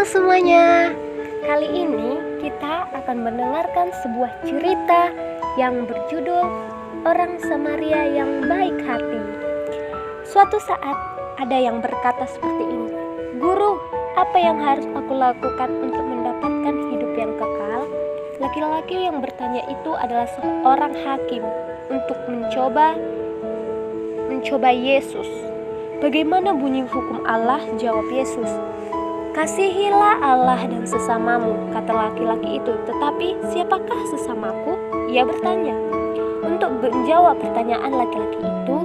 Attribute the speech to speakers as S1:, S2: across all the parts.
S1: semuanya, kali ini kita akan mendengarkan sebuah cerita yang berjudul Orang Samaria yang Baik Hati. Suatu saat ada yang berkata seperti ini, "Guru, apa yang harus aku lakukan untuk mendapatkan hidup yang kekal?" Laki-laki yang bertanya itu adalah seorang hakim untuk mencoba Yesus. "Bagaimana bunyi hukum Allah?" jawab Yesus. "Kasihilah Allah dan sesamamu," kata laki-laki itu. "Tetapi siapakah sesamaku?" ia bertanya. Untuk menjawab pertanyaan laki-laki itu,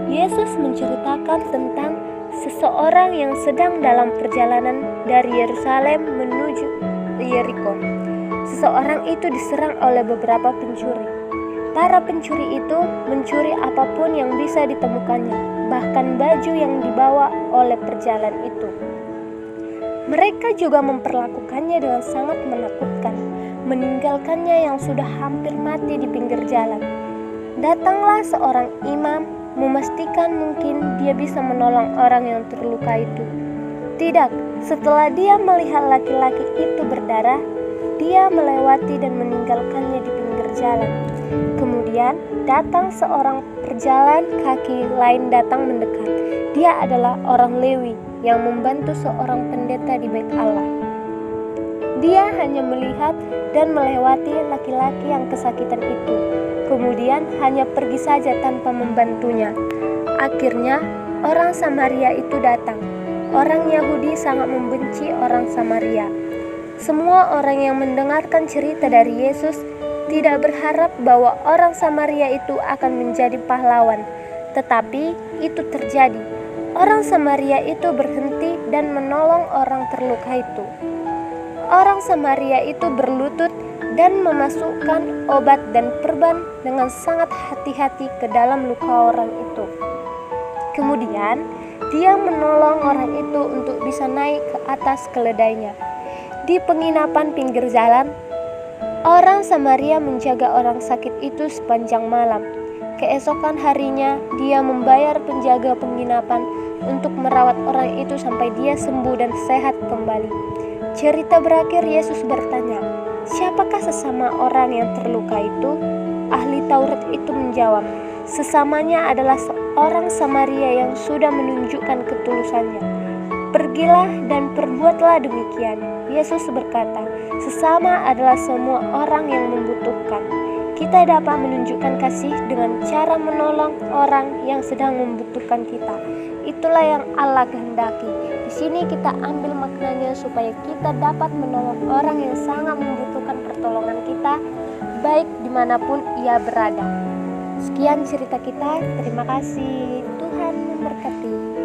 S1: Yesus menceritakan tentang seseorang yang sedang dalam perjalanan dari Yerusalem menuju Yeriko. Seseorang itu diserang oleh beberapa pencuri. Para pencuri itu mencuri apapun yang bisa ditemukannya, bahkan baju yang dibawa oleh perjalanan itu. Mereka juga memperlakukannya dengan sangat menakutkan, meninggalkannya yang sudah hampir mati di pinggir jalan. Datanglah seorang imam, memastikan mungkin dia bisa menolong orang yang terluka itu. Tidak, setelah dia melihat laki-laki itu berdarah, dia melewati dan meninggalkannya di pinggir jalan. Kemudian datang seorang pejalan kaki lain datang mendekat. Dia adalah orang Lewi yang membantu seorang pendeta di Bait Allah. Dia hanya melihat dan melewati laki-laki yang kesakitan itu, kemudian hanya pergi saja tanpa membantunya. Akhirnya orang Samaria itu datang. Orang Yahudi sangat membenci orang Samaria. Semua orang yang mendengarkan cerita dari Yesus tidak berharap bahwa orang Samaria itu akan menjadi pahlawan, tetapi itu terjadi. Orang Samaria itu berhenti dan menolong orang terluka itu. Orang Samaria itu berlutut dan memasukkan obat dan perban dengan sangat hati-hati ke dalam luka orang itu. Kemudian dia menolong orang itu untuk bisa naik ke atas keledainya. Di penginapan pinggir jalan, orang Samaria menjaga orang sakit itu sepanjang malam. Keesokan harinya, dia membayar penjaga penginapan untuk merawat orang itu sampai dia sembuh dan sehat kembali. Cerita berakhir, Yesus bertanya, "Siapakah sesama orang yang terluka itu?" Ahli Taurat itu menjawab, "Sesamanya adalah seorang Samaria yang sudah menunjukkan ketulusannya." "Pergilah dan perbuatlah demikian," Yesus berkata. "Sesama adalah semua orang yang membutuhkan. Kita dapat menunjukkan kasih dengan cara menolong orang yang sedang membutuhkan kita. Itulah yang Allah kehendaki." Di sini kita ambil maknanya supaya kita dapat menolong orang yang sangat membutuhkan pertolongan kita, baik dimanapun ia berada. Sekian cerita kita. Terima kasih. Tuhan memberkati.